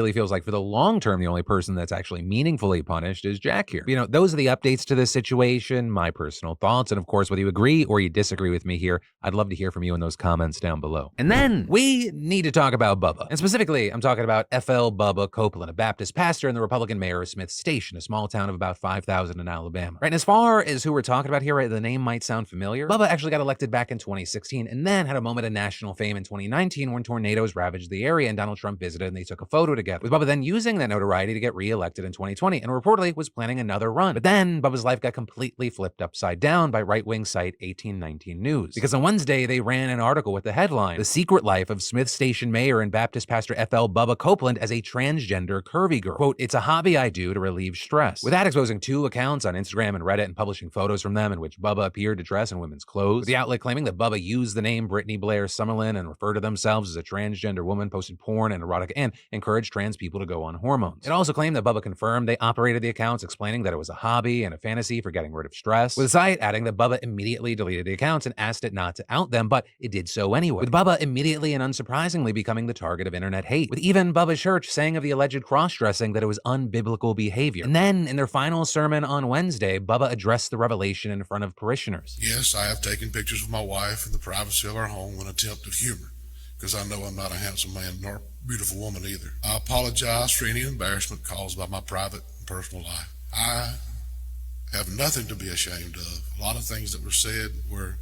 really feels like for the long term, the only person that's actually meaningfully punished is Jack here. You know, those are the updates to this situation, my personal thoughts, and of course, whether you agree or you disagree with me here, I'd love to hear from you in those comments down below. And then we need to talk about Bubba. And specifically, I'm talking about FL Bubba Copeland, a Baptist pastor and the Republican mayor of Smith Station, a small town of about 5,000 in Alabama. Right, and as far as who we're talking about here, right, the name might sound familiar. Bubba actually got elected back in 2016 and then had a moment of national fame in 2019 when tornadoes ravaged the area and Donald Trump visited and they took a photo together, with Bubba then using that notoriety to get re-elected in 2020 and reportedly was planning another run. But then Bubba's life got completely flipped upside down by right-wing site 1819 News. Because on Wednesday, they ran an article with the headline, "The Secret Life of Smith Station Mayor and Baptist Pastor FL Bubba Copeland as a Transgender Curvy Girl." Quote, "It's a hobby I do to relieve stress." With that exposing 2 accounts on Instagram and Reddit and publishing photos from them in which Bubba appeared to dress in women's clothes. With the outlet claiming that Bubba used the name Brittany Blair Summerlin and referred to themselves as a transgender woman, posted porn and erotica, and encouraged trans people to go on hormones. It also claimed that Bubba confirmed they operated the accounts, explaining that it was a hobby and a fantasy for getting rid of stress, with the site adding that Bubba immediately deleted the accounts and asked it not to out them, but it did so anyway, with Bubba immediately and unsurprisingly becoming the target of internet hate, with even Bubba's church saying of the alleged cross-dressing that it was unbiblical behavior. And then, in their final sermon on Wednesday, Bubba addressed the revelation in front of parishioners. "Yes, I have taken pictures of my wife in the privacy of our home in an attempt at humor, because I know I'm not a handsome man nor a beautiful woman either. I apologize for any embarrassment caused by my private and personal life. I have nothing to be ashamed of. A lot of things that were said were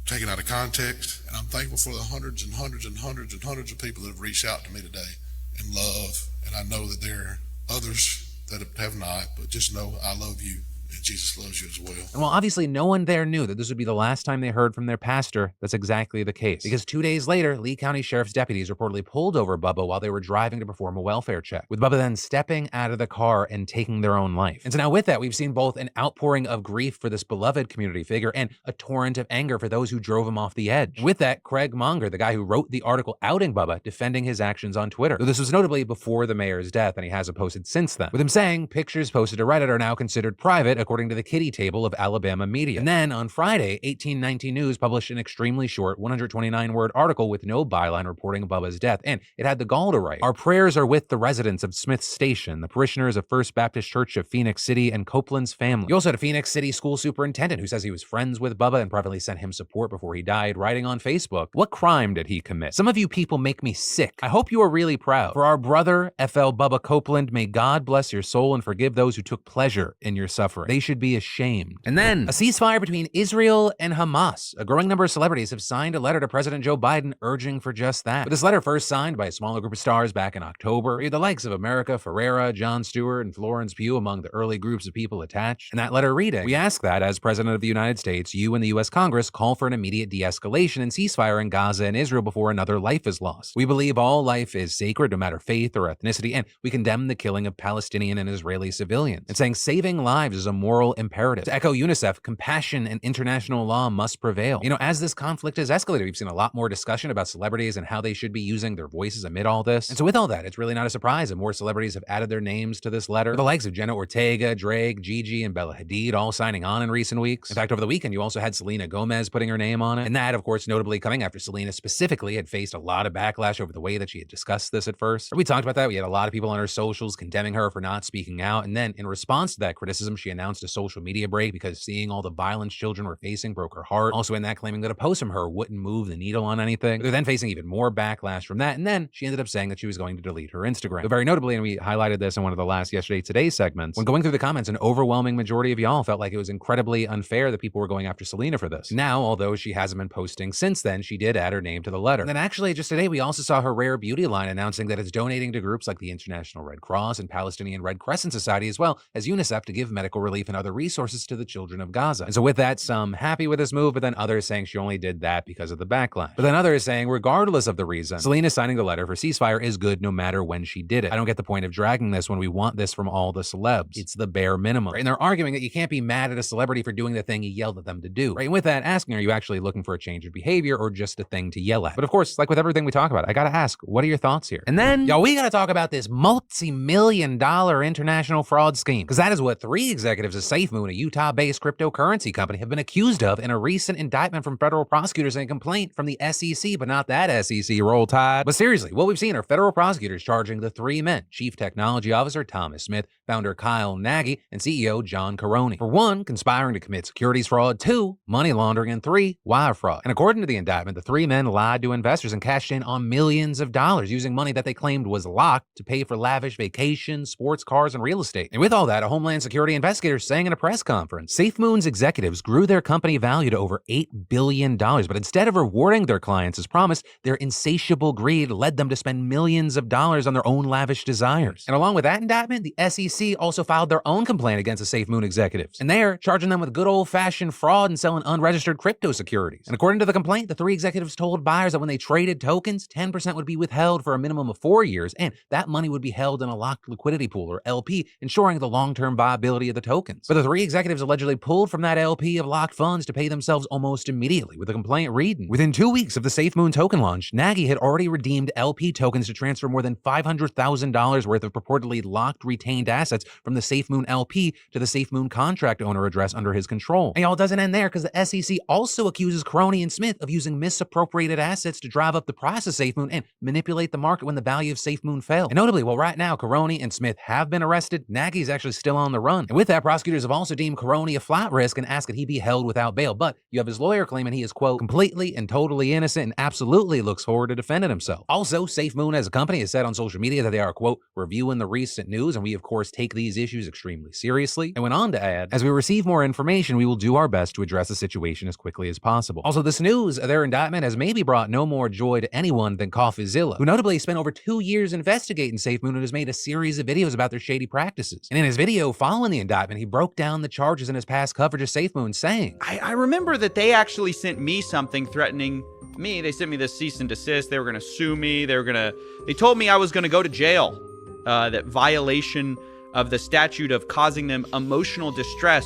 taken out of context, and I'm thankful for the hundreds and hundreds and hundreds and hundreds of people that have reached out to me today in love, and I know that there are others that have not, but just know I love you. And Jesus loves you as well." And while obviously no one there knew that this would be the last time they heard from their pastor, that's exactly the case. Because 2 days later, Lee County Sheriff's deputies reportedly pulled over Bubba while they were driving to perform a welfare check, with Bubba then stepping out of the car and taking their own life. And so now with that, we've seen both an outpouring of grief for this beloved community figure and a torrent of anger for those who drove him off the edge. And with that, Craig Monger, the guy who wrote the article outing Bubba, defending his actions on Twitter. Though this was notably before the mayor's death, and he hasn't posted since then, with him saying pictures posted to Reddit are now considered private according to the kitty table of Alabama media. And then on Friday, 1819 News published an extremely short 129-word article with no byline reporting Bubba's death, and it had the gall to write, "Our prayers are with the residents of Smith Station, the parishioners of First Baptist Church of Phoenix City, and Copeland's family." You also had a Phoenix City school superintendent who says he was friends with Bubba and privately sent him support before he died, writing on Facebook, "What crime did he commit? Some of you people make me sick. I hope you are really proud. For our brother, FL Bubba Copeland, may God bless your soul and forgive those who took pleasure in your suffering. They should be ashamed." And then, a ceasefire between Israel and Hamas. A growing number of celebrities have signed a letter to President Joe Biden urging for just that. But this letter first signed by a smaller group of stars back in October. The likes of America Ferrera, Jon Stewart, and Florence Pugh among the early groups of people attached. And that letter reading, "We ask that, as President of the United States, you and the U.S. Congress call for an immediate de-escalation and ceasefire in Gaza and Israel before another life is lost. We believe all life is sacred, no matter faith or ethnicity, and we condemn the killing of Palestinian and Israeli civilians." And saying saving lives is a moral imperative. To echo UNICEF, compassion and international law must prevail. You know, as this conflict has escalated, we've seen a lot more discussion about celebrities and how they should be using their voices amid all this. And so with all that, it's really not a surprise that more celebrities have added their names to this letter. The likes of Jenna Ortega, Drake, Gigi, and Bella Hadid all signing on in recent weeks. In fact, over the weekend, you also had Selena Gomez putting her name on it. And that, of course, notably coming after Selena specifically had faced a lot of backlash over the way that she had discussed this at first. We talked about that. We had a lot of people on her socials condemning her for not speaking out. And then in response to that criticism, she announced a social media break because seeing all the violence children were facing broke her heart. Also in that, claiming that a post from her wouldn't move the needle on anything. But they're then facing even more backlash from that. And then she ended up saying that she was going to delete her Instagram. But very notably, and we highlighted this in one of the last Yesterday Today segments, when going through the comments, an overwhelming majority of y'all felt like it was incredibly unfair that people were going after Selena for this. Now, although she hasn't been posting since then, she did add her name to the letter. And then actually just today, we also saw her Rare Beauty line announcing that it's donating to groups like the International Red Cross and Palestinian Red Crescent Society, as well as UNICEF, to give medical relief and other resources to the children of Gaza. And so with that, some happy with this move, but then others saying she only did that because of the backlash. But then others saying, regardless of the reason, Selena signing the letter for ceasefire is good no matter when she did it. I don't get the point of dragging this when we want this from all the celebs. It's the bare minimum. Right? And they're arguing that you can't be mad at a celebrity for doing the thing you yelled at them to do. Right? And with that, asking, are you actually looking for a change of behavior or just a thing to yell at? But of course, like with everything we talk about, I gotta ask, what are your thoughts here? And then, y'all, we gotta talk about this multi-million-dollar international fraud scheme, because that is what 3 executive executives of SafeMoon, a Utah-based cryptocurrency company, have been accused of in a recent indictment from federal prosecutors and a complaint from the SEC, but not that SEC, roll tide. But seriously, what we've seen are federal prosecutors charging the three men, Chief Technology Officer Thomas Smith, founder Kyle Nagy, and CEO John Caroni. For one, conspiring to commit securities fraud, two, money laundering, and three, wire fraud. And according to the indictment, the three men lied to investors and cashed in on millions of dollars using money that they claimed was locked to pay for lavish vacations, sports cars, and real estate. And with all that, a Homeland Security investigator saying in a press conference, SafeMoon's executives grew their company value to over $8 billion, but instead of rewarding their clients as promised, their insatiable greed led them to spend millions of dollars on their own lavish desires. And along with that indictment, the SEC also filed their own complaint against the SafeMoon executives. And they're charging them with good old-fashioned fraud and selling unregistered crypto securities. And according to the complaint, the three executives told buyers that when they traded tokens, 10% would be withheld for a minimum of 4 years, and that money would be held in a locked liquidity pool, or LP, ensuring the long-term viability of the tokens. But the three executives allegedly pulled from that LP of locked funds to pay themselves almost immediately, with the complaint reading, within 2 weeks of the SafeMoon token launch, Nagy had already redeemed LP tokens to transfer more than $500,000 worth of purportedly locked retained assets from the SafeMoon LP to the SafeMoon contract owner address under his control. And y'all, doesn't end there, because the SEC also accuses Caroni and Smith of using misappropriated assets to drive up the price of SafeMoon and manipulate the market when the value of SafeMoon fell. And notably, while right now Caroni and Smith have been arrested, Nagy is actually still on the run. And with that, prosecutors have also deemed Caroni a flat risk and asked that he be held without bail. But you have his lawyer claiming he is, quote, completely and totally innocent and absolutely looks forward to defending himself. Also, SafeMoon as a company has said on social media that they are, quote, reviewing the recent news, and we of course take these issues extremely seriously. And went on to add, as we receive more information, we will do our best to address the situation as quickly as possible. Also, this news of their indictment has maybe brought no more joy to anyone than CoffeeZilla, who notably spent over 2 years investigating SafeMoon and has made a series of videos about their shady practices. And in his video following the indictment, he broke down the charges in his past coverage of SafeMoon, saying, I remember that they actually sent me something threatening me. They sent me this cease and desist. They were going to sue me. They told me I was going to go to jail. That violation of the statute of causing them emotional distress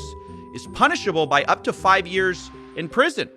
is punishable by up to 5 years in prison.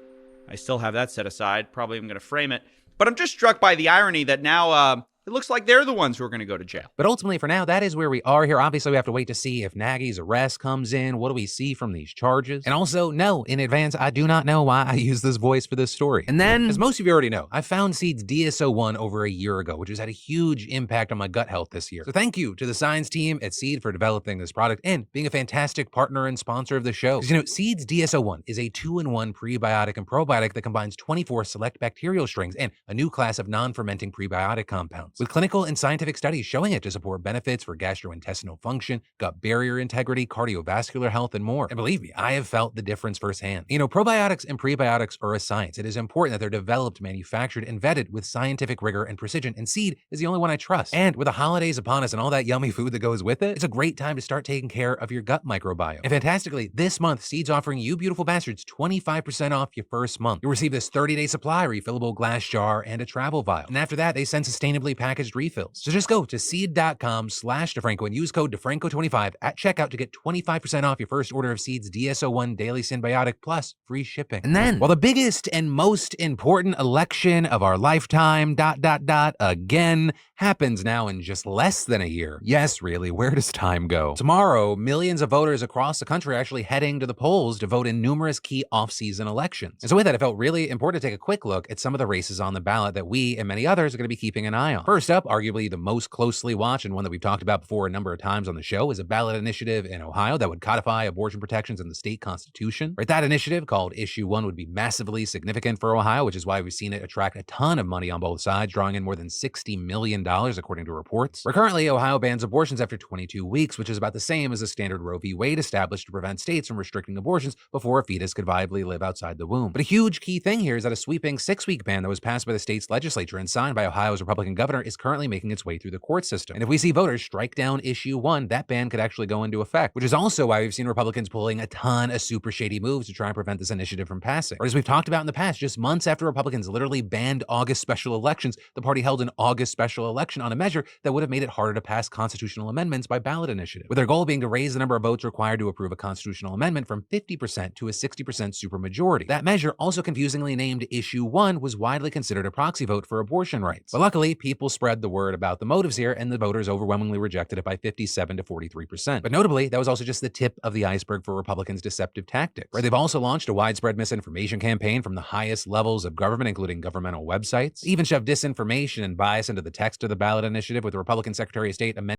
I still have that set aside. Probably I'm going to frame it. But I'm just struck by the irony that now it looks like they're the ones who are going to go to jail. But ultimately, for now, that is where we are here. Obviously, we have to wait to see if Nagy's arrest comes in. What do we see from these charges? And also, no, in advance, I do not know why I use this voice for this story. And then, as most of you already know, I found Seed's DSO1 over a year ago, which has had a huge impact on my gut health this year. So thank you to the science team at Seed for developing this product and being a fantastic partner and sponsor of the show. Because, you know, Seed's DSO1 is a 2-in-1 prebiotic and probiotic that combines 24 select bacterial strings and a new class of non-fermenting prebiotic compounds, with clinical and scientific studies showing it to support benefits for gastrointestinal function, gut barrier integrity, cardiovascular health, and more. And believe me, I have felt the difference firsthand. You know, probiotics and prebiotics are a science. It is important that they're developed, manufactured, and vetted with scientific rigor and precision, and Seed is the only one I trust. And with the holidays upon us and all that yummy food that goes with it, it's a great time to start taking care of your gut microbiome. And fantastically, this month, Seed's offering you beautiful bastards 25% off your first month. You'll receive this 30-day supply, refillable glass jar, and a travel vial. And after that, they send sustainably packaged refills. So just go to seed.com/DeFranco and use code DeFranco25 at checkout to get 25% off your first order of Seed's DSO1 Daily Symbiotic plus free shipping. And then, while the biggest and most important election of our lifetime, again, happens now in just less than a year. Yes, really, where does time go? Tomorrow, millions of voters across the country are actually heading to the polls to vote in numerous key off-season elections. And so with that, it felt really important to take a quick look at some of the races on the ballot that we and many others are going to be keeping an eye on. First up, arguably the most closely watched and one that we've talked about before a number of times on the show is a ballot initiative in Ohio that would codify abortion protections in the state constitution. Right, that initiative, called Issue 1, would be massively significant for Ohio, which is why we've seen it attract a ton of money on both sides, drawing in more than $60 million, according to reports. Where currently, Ohio bans abortions after 22 weeks, which is about the same as the standard Roe v. Wade established to prevent states from restricting abortions before a fetus could viably live outside the womb. But a huge key thing here is that a sweeping 6-week ban that was passed by the state's legislature and signed by Ohio's Republican governor is currently making its way through the court system. And if we see voters strike down Issue 1, that ban could actually go into effect, which is also why we've seen Republicans pulling a ton of super shady moves to try and prevent this initiative from passing. Or as we've talked about in the past, just months after Republicans literally banned August special elections, the party held an August special election on a measure that would have made it harder to pass constitutional amendments by ballot initiative, with their goal being to raise the number of votes required to approve a constitutional amendment from 50% to a 60% supermajority. That measure, also confusingly named Issue 1, was widely considered a proxy vote for abortion rights. But luckily, people spread the word about the motives here, and the voters overwhelmingly rejected it by 57 to 43%. But notably, that was also just the tip of the iceberg for Republicans' deceptive tactics, where they've also launched a widespread misinformation campaign from the highest levels of government, including governmental websites, even shoved disinformation and bias into the text of the ballot initiative, with the Republican Secretary of State amending